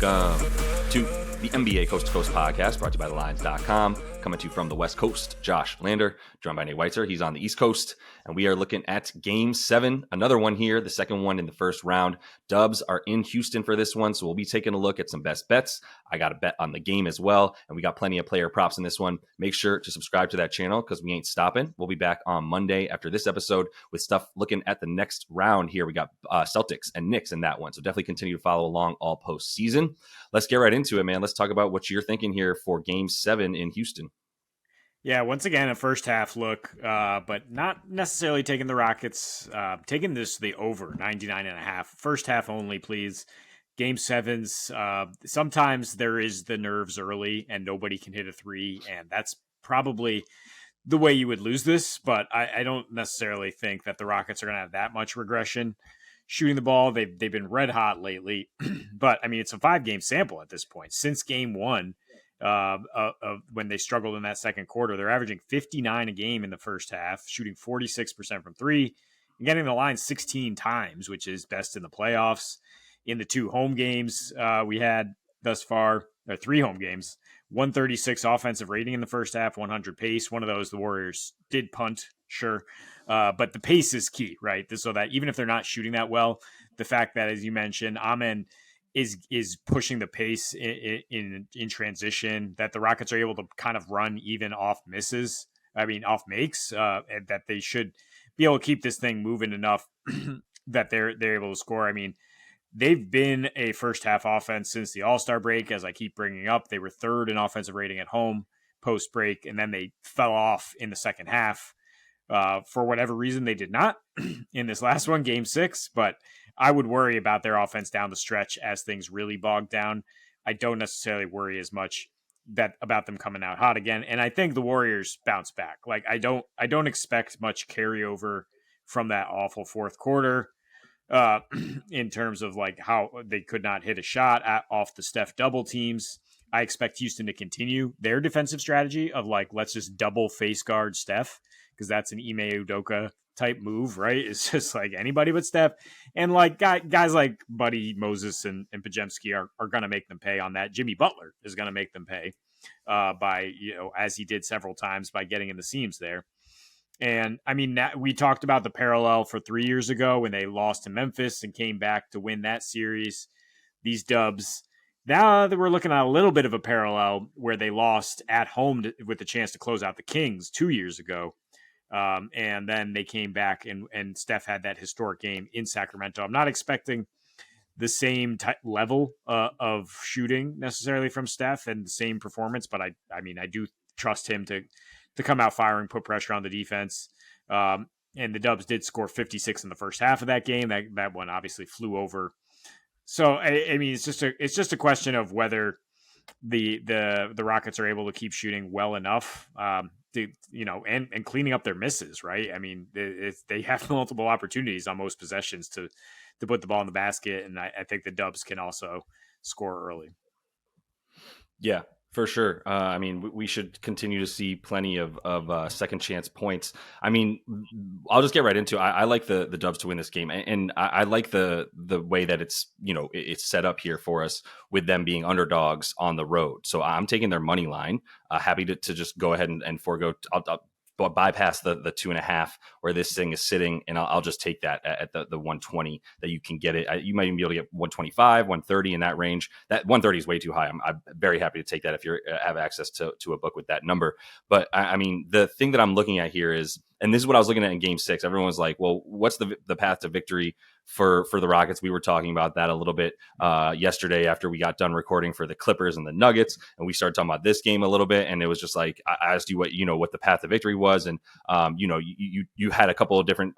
Welcome to the NBA Coast to Coast podcast brought to you by thelines.com. Coming to you from the West Coast, Josh Lander, joined by Nate Weitzer. He's on the East Coast, and we are looking at Game 7, another one here, the second one in the first round. Dubs are in Houston for this one, so we'll be taking a look at some best bets. I got a bet on the game as well, and we got plenty of player props in this one. Make sure to subscribe to that channel because we ain't stopping. We'll be back on Monday after this episode with stuff looking at the next round here. We got Celtics and Knicks in that one, so definitely continue to follow along all postseason. Let's get right into it, man. Let's talk about what you're thinking here for Game 7 in Houston. Yeah, once again, a first half look, but not necessarily taking the Rockets, taking this the over 99.5. First half only, please. Game 7's, sometimes there is the nerves early and nobody can hit a three, and that's probably the way you would lose this, but I don't necessarily think that the Rockets are going to have that much regression shooting the ball. They've been red hot lately, but I mean, it's a 5-game sample at this point. Since Game 1, when they struggled in that second quarter, they're averaging 59 a game in the first half, shooting 46% from three, and getting the line 16 times, which is best in the playoffs. In the 2 home games we had thus far, or 3 home games, 136 offensive rating in the first half, 100 pace. One of those the Warriors did punt, sure, but the pace is key, right? So that even if they're not shooting that well, the fact that, as you mentioned, Amen is pushing the pace in transition, that the Rockets are able to kind of run even off makes, and that they should be able to keep this thing moving enough that they're able to score. I mean, they've been a first half offense since the All-Star break, as I keep bringing up. They were 3rd in offensive rating at home post break, and then they fell off in the second half. For whatever reason, they did not in this last one, Game 6, but I would worry about their offense down the stretch as things really bog down. I don't necessarily worry as much about them coming out hot again, and I think the Warriors bounce back. Like I don't expect much carryover from that awful fourth quarter in terms of like how they could not hit a shot off the Steph double teams. I expect Houston to continue their defensive strategy of like, let's just double face guard Steph, because that's an Ime Udoka type move, right? It's just like anybody but Steph. And like guys like Buddy, Moses, and Pajemski are going to make them pay on that. Jimmy Butler is going to make them pay by, as he did several times, by getting in the seams there. And I mean, we talked about the parallel for 3 years ago when they lost to Memphis and came back to win that series. These Dubs, now that we're looking at a little bit of a parallel where they lost at home with the chance to close out the Kings 2 years ago. And then they came back and Steph had that historic game in Sacramento. I'm not expecting the same level of shooting necessarily from Steph and the same performance, but I mean, I do trust him to come out firing, put pressure on the defense. And the Dubs did score 56 in the first half of that game. That one obviously flew over. So I mean, it's just a question of whether the Rockets are able to keep shooting well enough. And cleaning up their misses, right? I mean, they have multiple opportunities on most possessions to put the ball in the basket, and I think the Dubs can also score early. Yeah, for sure. I mean, we should continue to see plenty of second chance points. I mean, I'll just get right into it. I like the Dubs to win this game, and I like the way that it's set up here for us with them being underdogs on the road. So I'm taking their money line. Happy to just go ahead and forego. I'll bypass the 2.5 where this thing is sitting, and I'll just take that at the 120 that you can get it. You might even be able to get 125, 130 in that range. That 130 is way too high. I'm very happy to take that if you have access to a book with that number. But I mean, the thing that I'm looking at here is, and this is what I was looking at in Game 6. Everyone was like, well, what's the path to victory for the Rockets? We were talking about that a little bit yesterday after we got done recording for the Clippers and the Nuggets, and we started talking about this game a little bit. And it was just like, I asked you what the path to victory was, and you had a couple of different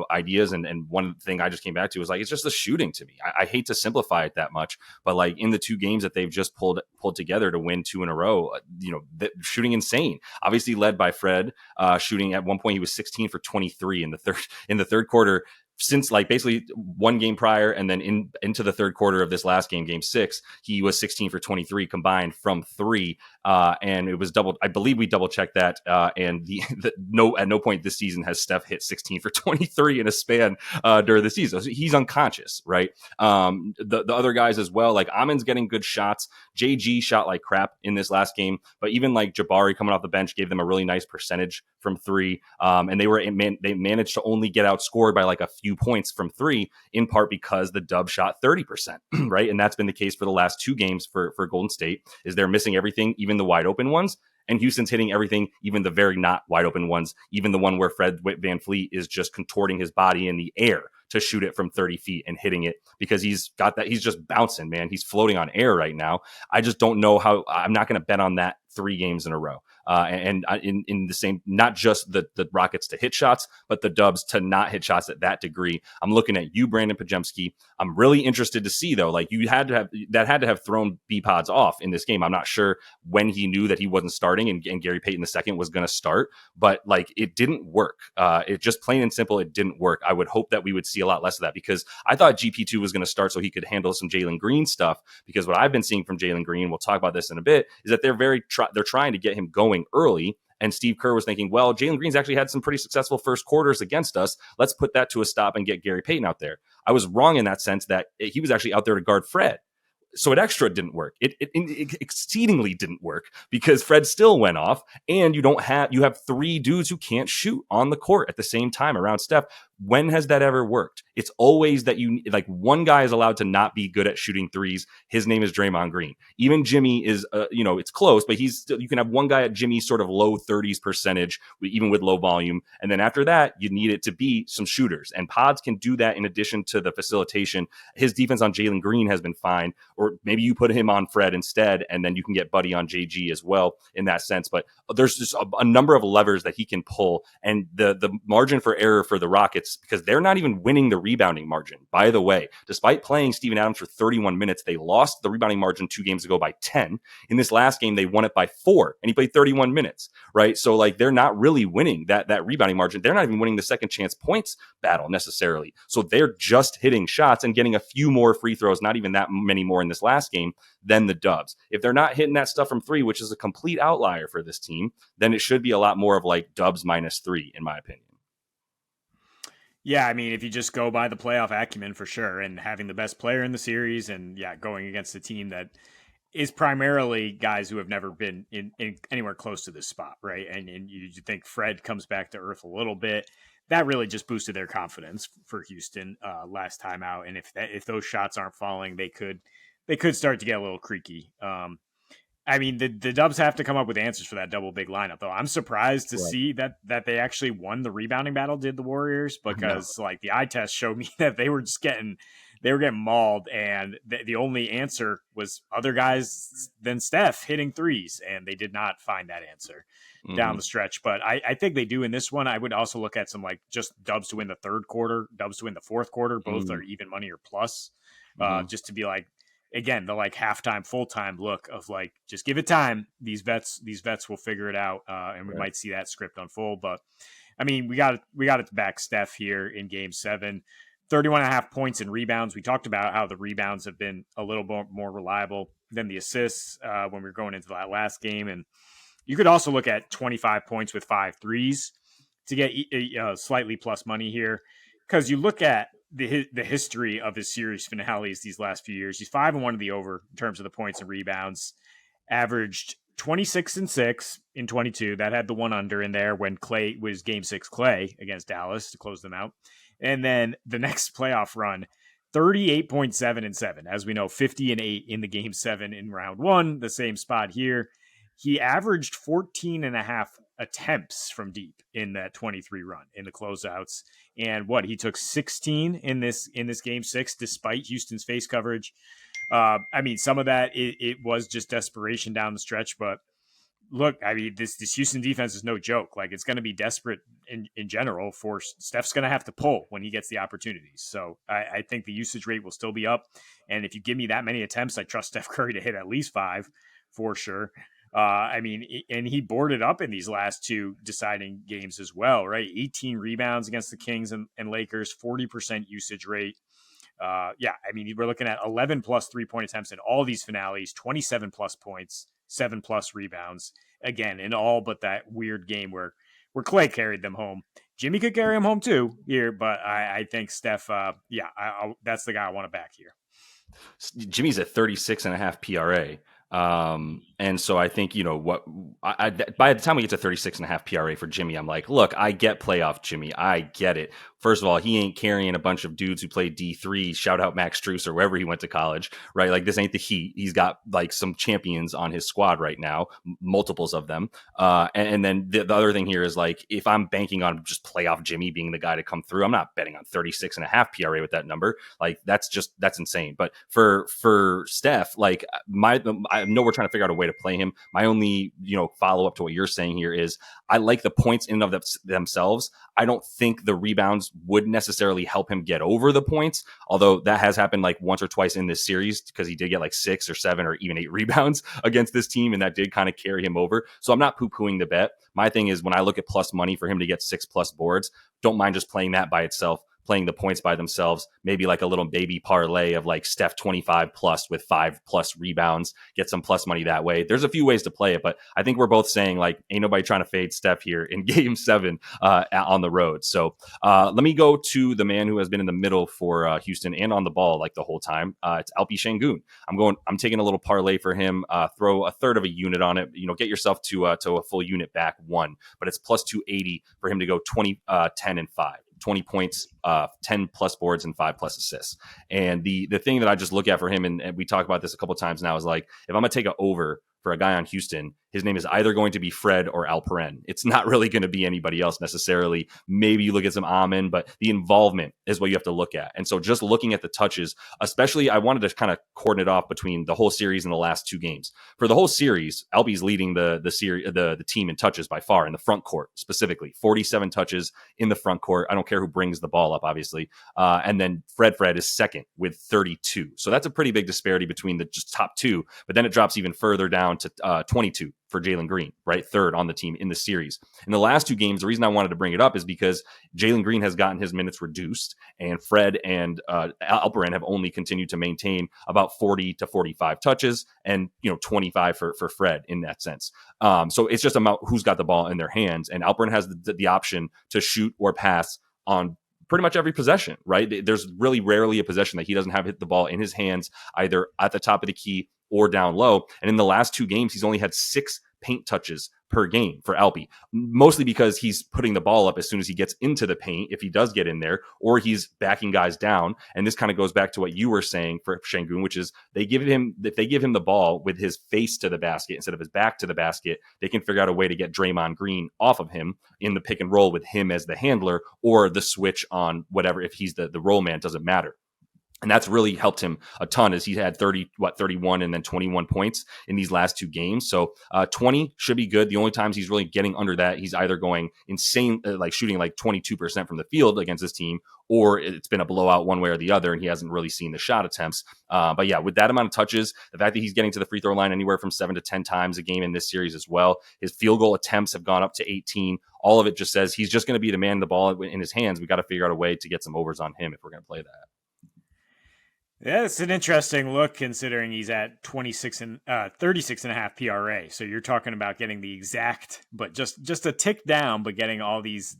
ideas, and one thing I just came back to was like, it's just the shooting to me. I hate to simplify it that much, but like in the 2 games that they've just pulled together to win 2 in a row, shooting insane. Obviously led by Fred, shooting at one point he was 16 for 23 in the third quarter. since like basically one game prior and then into the third quarter of this last game, game 6, he was 16 for 23 combined from 3. And it was double. I believe we double checked that. And at no point this season has Steph hit 16 for 23 in a span during the season. So he's unconscious, right? The other guys as well, like Amin's getting good shots. JG shot like crap in this last game, but even like Jabari coming off the bench gave them a really nice percentage from 3. And they managed to only get outscored by like a few points from 3, in part because the Dub shot 30%, right? And that's been the case for the last 2 games for Golden State, is they're missing everything, even the wide open ones. And Houston's hitting everything, even the very not wide open ones, even the one where Fred VanVleet is just contorting his body in the air to shoot it from 30 feet and hitting it, because he's got that. He's just bouncing, man. He's floating on air right now. I just don't know how. I'm not going to bet on that 3 games in a row. And in the same, not just the Rockets to hit shots, but the Dubs to not hit shots at that degree. I'm looking at you, Brandon Pajemski. I'm really interested to see, though, like you had to have thrown B-Pods off in this game. I'm not sure when he knew that he wasn't starting and Gary Payton II was going to start, but like it didn't work. It just plain and simple, it didn't work. I would hope that we would see a lot less of that, because I thought GP2 was going to start so he could handle some Jalen Green stuff, because what I've been seeing from Jalen Green, we'll talk about this in a bit, is that they're trying to get him going early. And Steve Kerr was thinking, well, Jalen Green's actually had some pretty successful first quarters against us. Let's put that to a stop and get Gary Payton out there. I was wrong in that sense, that he was actually out there to guard Fred. So it extra didn't work. It exceedingly didn't work, because Fred still went off, and you have 3 dudes who can't shoot on the court at the same time around Steph. When has that ever worked? It's always that one guy is allowed to not be good at shooting threes. His name is Draymond Green. Even Jimmy is, it's close, but you can have one guy at Jimmy's sort of low 30s percentage, even with low volume. And then after that, you need it to be some shooters. And Pods can do that in addition to the facilitation. His defense on Jalen Green has been fine. Or maybe you put him on Fred instead, and then you can get Buddy on JG as well in that sense. But there's just a number of levers that he can pull. And the margin for error for the Rockets, because they're not even winning the rebounding margin, by the way. Despite playing Steven Adams for 31 minutes, they lost the rebounding margin 2 games ago by 10. In this last game, they won it by 4, and he played 31 minutes, right? So like they're not really winning that rebounding margin. They're not even winning the second chance points battle necessarily. So they're just hitting shots and getting a few more free throws, not even that many more in this last game, than the Dubs. If they're not hitting that stuff from 3, which is a complete outlier for this team, then it should be a lot more of like Dubs -3, in my opinion. Yeah, I mean, if you just go by the playoff acumen, for sure, and having the best player in the series, and going against a team that is primarily guys who have never been in anywhere close to this spot, right? And you think Fred comes back to earth a little bit. That really just boosted their confidence for Houston last time out. And if those shots aren't falling, they could start to get a little creaky. I mean, the Dubs have to come up with answers for that double big lineup, though. I'm surprised to see that they actually won the rebounding battle, did the Warriors, because like the eye test showed me that they were getting mauled, and the only answer was other guys than Steph hitting threes, and they did not find that answer down the stretch. But I think they do in this one. I would also look at some like just Dubs to win the third quarter, Dubs to win the fourth quarter. Both are even money or plus, just to be like, again, the like halftime, full-time look of like, just give it time. These vets will figure it out. And we might see that script unfold. But I mean, we got it to back Steph here in game 7, 31.5 points and rebounds. We talked about how the rebounds have been a little more reliable than the assists when we were going into that last game. And you could also look at 25 points with 5 threes to get slightly plus money here. Because you look at the history of his series finales these last few years. He's 5-1 in the over in terms of the points and rebounds. Averaged 26-6 in 22. That had the one under in there when Clay was game 6 Clay against Dallas to close them out. And then the next playoff run, 38.7-7. As we know, 50-8 in the game 7 in round 1. The same spot here. He averaged 14.5 attempts from deep in that 23 run in the closeouts. And he took 16 in this game 6, despite Houston's face coverage. I mean, some of that, it was just desperation down the stretch, but look, I mean, this Houston defense is no joke. Like, it's going to be desperate in general. For Steph's going to have to pull when he gets the opportunities. So I think the usage rate will still be up. And if you give me that many attempts, I trust Steph Curry to hit at least 5 for sure. I mean, and he boarded up in these last two deciding games as well, right? 18 rebounds against the Kings and Lakers, 40% usage rate. Yeah, I mean, we're looking at 11 plus 3-point attempts in all these finales, 27 plus points, 7 plus rebounds. Again, in all but that weird game where Clay carried them home. Jimmy could carry him home too here, but I think Steph, that's the guy I want to back here. Jimmy's at 36.5 PRA. And so I think, by the time we get to 36.5 PRA for Jimmy, I'm like, look, I get playoff Jimmy. I get it. First of all, he ain't carrying a bunch of dudes who played D3, shout out Max Strus or wherever he went to college, right? Like, this ain't the Heat. He's got like some champions on his squad right now, multiples of them. And then the other thing here is, like, if I'm banking on just playoff Jimmy being the guy to come through, I'm not betting on 36.5 PRA with that number. Like, that's insane. But for Steph, like, I know we're trying to figure out a way to play him. My only, follow up to what you're saying here is, I like the points in and of themselves. I don't think the rebounds would necessarily help him get over the points, although that has happened like once or twice in this series, because he did get like 6 or 7 or even 8 rebounds against this team, and that did kind of carry him over. So I'm not poo-pooing the bet. My thing is, when I look at plus money for him to get 6 plus boards, don't mind just playing that by itself, playing the points by themselves, maybe like a little baby parlay of like Steph 25 plus with 5 plus rebounds, get some plus money that way. There's a few ways to play it, but I think we're both saying, like, ain't nobody trying to fade Steph here in game 7 on the road. So let me go to the man who has been in the middle for Houston and on the ball like the whole time. It's Alpi Şengün. I'm taking a little parlay for him, throw a third of a unit on it, get yourself to a full unit back 1, but it's plus 280 for him to go 20, 10 and 5. 20 points, 10 plus boards, and 5 plus assists. And the thing that I just look at for him, and we talk about this a couple of times now, is like, if I'm going to take an over for a guy on Houston, his name is either going to be Fred or Alperen. It's not really going to be anybody else necessarily. Maybe you look at some Amin, but the involvement is what you have to look at. And so just looking at the touches, especially, I wanted to kind of cordon it off between the whole series and the last 2 games. For the whole series, Alpi's leading the team in touches by far in the front court, specifically 47 touches in the front court. I don't care who brings the ball up, obviously. And then Fred is second with 32. So that's a pretty big disparity between the just top 2, but then it drops even further down to 22 for Jalen Green, right? Third on the team in the series. In the last 2 games, the reason I wanted to bring it up is because Jalen Green has gotten his minutes reduced, and Fred and Alperen have only continued to maintain about 40 to 45 touches, and 25 for Fred in that sense. So it's just about who's got the ball in their hands, and Alperen has the option to shoot or pass on pretty much every possession, right? There's really rarely a possession that he doesn't have hit the ball in his hands, either at the top of the key or down low. And in the last 2 games, he's only had 6 paint touches per game for Alpi, mostly because he's putting the ball up as soon as he gets into the paint, if he does get in there, or he's backing guys down. And this kind of goes back to what you were saying for Şengün, which is if they give him the ball with his face to the basket instead of his back to the basket, they can figure out a way to get Draymond Green off of him in the pick and roll with him as the handler, or the switch on whatever. If he's the roll man, doesn't matter. And that's really helped him a ton, as he had 31 and then 21 points in these last 2 games. So 20 should be good. The only times he's really getting under that, he's either going insane, like shooting like 22% from the field against this team, or it's been a blowout one way or the other, and he hasn't really seen the shot attempts. But yeah, with that amount of touches, the fact that he's getting to the free throw line anywhere from 7 to 10 times a game in this series as well, his field goal attempts have gone up to 18. All of it just says he's just going to be the man, the ball in his hands. We got to figure out a way to get some overs on him if we're going to play that. Yeah, it's an interesting look considering he's at 36.5 PRA. So you're talking about getting the exact, but just a tick down, but getting all these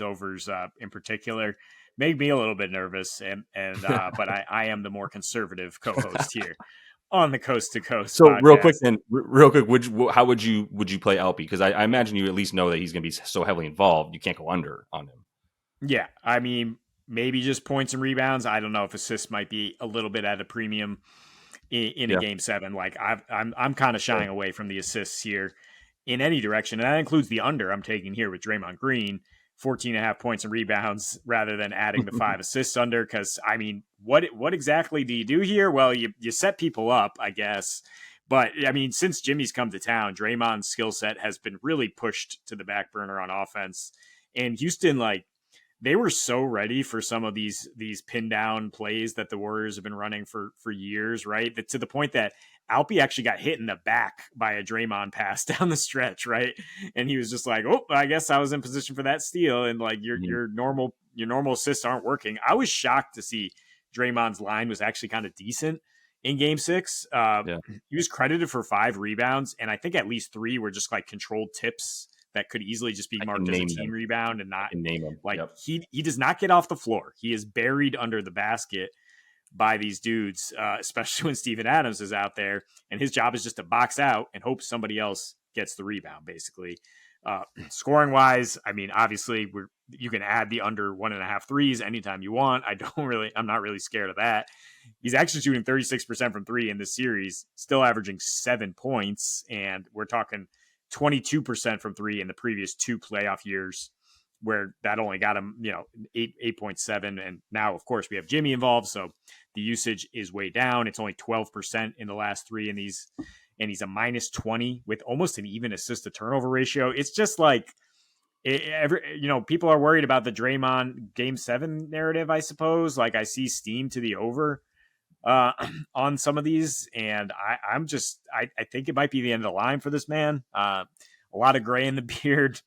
overs in particular made me a little bit nervous. But I am the more conservative co-host here on the Coast to Coast. So podcast. real quick, how would you play Alpi? Because I imagine you at least know that he's going to be so heavily involved, you can't go under on him. Yeah, I mean, maybe just points and rebounds. I don't know if assists might be a little bit at a premium in a game 7. Like I'm kind of shying away from the assists here in any direction, and that includes the under I'm taking here with Draymond Green, 14.5 points and rebounds, rather than adding the 5 assists under. Because I mean, what exactly do you do here? Well, you set people up, I guess. But I mean, since Jimmy's come to town, Draymond's skill set has been really pushed to the back burner on offense, and Houston, like, they were so ready for some of these pin down plays that the Warriors have been running for years, right? That, to the point that Alpi actually got hit in the back by a Draymond pass down the stretch, right? And he was just like, "Oh, I guess I was in position for that steal." And like Mhm. your normal assists aren't working. I was shocked to see Draymond's line was actually kind of decent in Game 6. Yeah, He was credited for 5 rebounds, and I think at least 3 were just like controlled tips that could easily just be I can marked as a name team them. rebound and I not can name them. like Yep. he does not get off the floor. He is buried under the basket by these dudes, especially when Steven Adams is out there, and his job is just to box out and hope somebody else gets the rebound. Basically, scoring wise, I mean, obviously you can add the under 1.5 threes anytime you want. I'm not really scared of that. He's actually shooting 36% from 3 in this series, still averaging 7 points, and we're talking 22% from 3 in the previous 2 playoff years, where that only got him, 8.7. And now, of course, we have Jimmy involved, so the usage is way down. It's only 12% in the last 3 in these, and he's a minus 20 with almost an even assist to turnover ratio. It's just like people are worried about the Draymond Game 7 narrative, I suppose. Like, I see steam to the over uh, on some of these, and I think it might be the end of the line for this man. A lot of gray in the beard.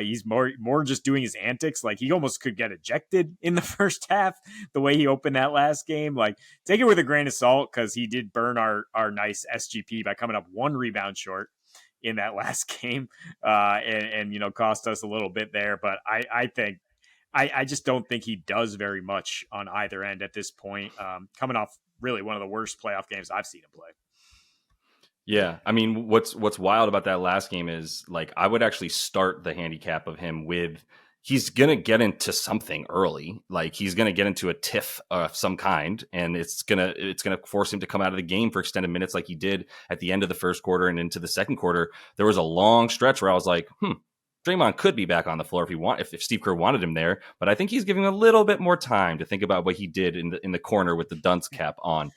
He's more just doing his antics. Like, he almost could get ejected in the first half the way he opened that last game. Like, take it with a grain of salt, because he did burn our nice SGP by coming up 1 rebound short in that last game, and cost us a little bit there. But I think I just don't think he does very much on either end at this point. Coming off really one of the worst playoff games I've seen him play. Yeah, I mean, what's wild about that last game is, like, I would actually start the handicap of him with, he's gonna get into something early, like he's gonna get into a tiff of some kind, and it's gonna force him to come out of the game for extended minutes, like he did at the end of the first quarter and into the second quarter. There was a long stretch where I was like, Draymond could be back on the floor if Steve Kerr wanted him there, but I think he's giving him a little bit more time to think about what he did in the corner with the dunce cap on,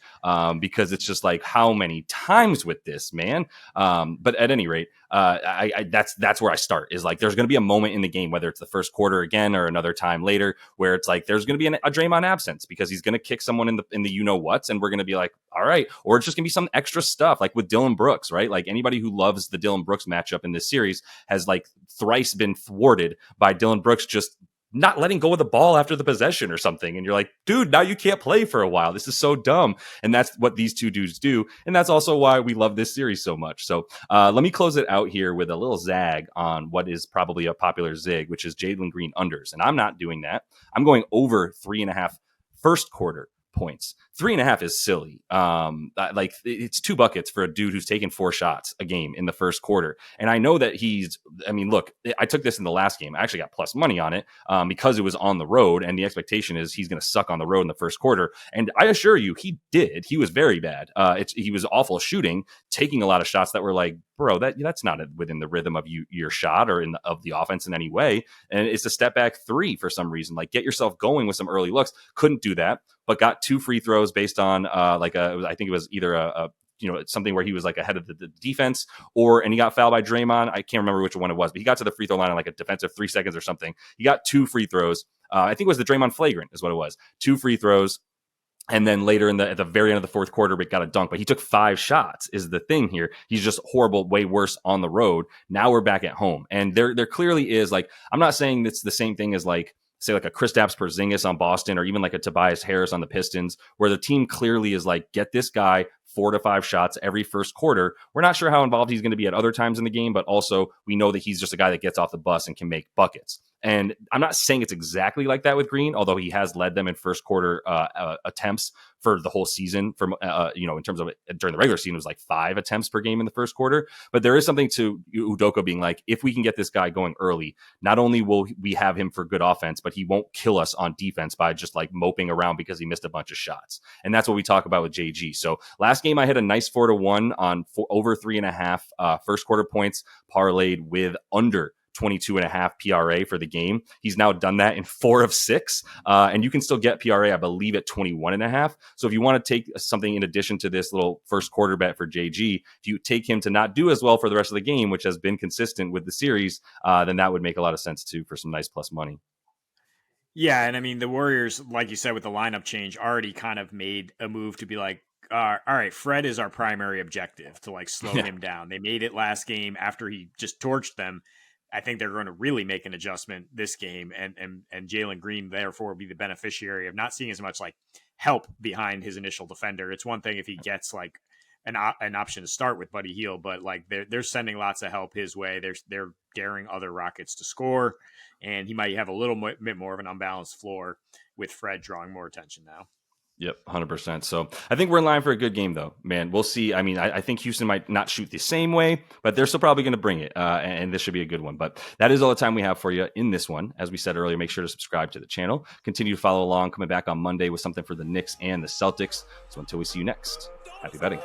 because it's just like, how many times with this, man? But at any rate, that's where I start, is like, there's going to be a moment in the game, whether it's the first quarter again or another time later, where it's like there's going to be a Draymond absence because he's going to kick someone in the whats, and we're going to be like, all right, or it's just going to be some extra stuff like with Dylan Brooks, right? Like, anybody who loves the Dylan Brooks matchup in this series has like thrice been thwarted by Dylan Brooks just not letting go of the ball after the possession or something. And you're like, dude, now you can't play for a while. This is so dumb. And that's what these two dudes do. And that's also why we love this series so much. So let me close it out here with a little zag on what is probably a popular zig, which is Jalen Green unders. And I'm not doing that. I'm going over 3.5 first quarter points. 3.5 is silly. Like, it's 2 buckets for a dude who's taken 4 shots a game in the first quarter. And I know that look, I took this in the last game. I actually got plus money on it because it was on the road, and the expectation is he's going to suck on the road in the first quarter. And I assure you, he did. He was very bad. He was awful shooting, taking a lot of shots that were like, bro, that's not within the rhythm of your shot or of the offense in any way. And it's a step back 3 for some reason. Like, get yourself going with some early looks. Couldn't do that, but got 2 free throws based on I think it was either something where he was like ahead of the defense, and he got fouled by Draymond. I can't remember which one it was, but he got to the free throw line in like a defensive 3 seconds or something. He got 2 free throws. I think it was the Draymond flagrant is what it was. 2 free throws. And then later at the very end of the fourth quarter, we got a dunk, but he took 5 shots is the thing here. He's just horrible, way worse on the road. Now we're back at home. And there clearly is, like, I'm not saying it's the same thing as like, say, like a Kristaps Porzingis on Boston, or even like a Tobias Harris on the Pistons, where the team clearly is like, get this guy 4 to 5 shots every first quarter. We're not sure how involved he's going to be at other times in the game, but also we know that he's just a guy that gets off the bus and can make buckets. And I'm not saying it's exactly like that with Green, although he has led them in first quarter attempts for the whole season. From in terms of during the regular season, it was like 5 attempts per game in the first quarter. But there is something to Udoka being like, if we can get this guy going early, not only will we have him for good offense, but he won't kill us on defense by just like moping around because he missed a bunch of shots. And that's what we talk about with JG. So last game, I hit a nice 4-1 on over 3.5 first quarter points, parlayed with under 22.5 PRA for the game. He's now done that in 4 of 6. And you can still get PRA, I believe, at 21.5. So if you want to take something in addition to this little first quarter bet for JG, if you take him to not do as well for the rest of the game, which has been consistent with the series, then that would make a lot of sense too for some nice plus money. Yeah, and I mean the Warriors, like you said, with the lineup change, already kind of made a move to be like, all right, Fred is our primary objective to like slow Yeah. him down. They made it last game after he just torched them. I think they're going to really make an adjustment this game, and Jalen Green therefore will be the beneficiary of not seeing as much like help behind his initial defender. It's one thing if he gets like an option to start with Buddy Hield, but like they're sending lots of help his way. They're daring other Rockets to score, and he might have a little bit more of an unbalanced floor with Fred drawing more attention now. Yep, 100%. So I think we're in line for a good game, though, man. We'll see. I mean, I think Houston might not shoot the same way, but they're still probably going to bring it, and this should be a good one. But that is all the time we have for you in this one. As we said earlier, make sure to subscribe to the channel. Continue to follow along. Coming back on Monday with something for the Knicks and the Celtics. So until we see you next, happy betting.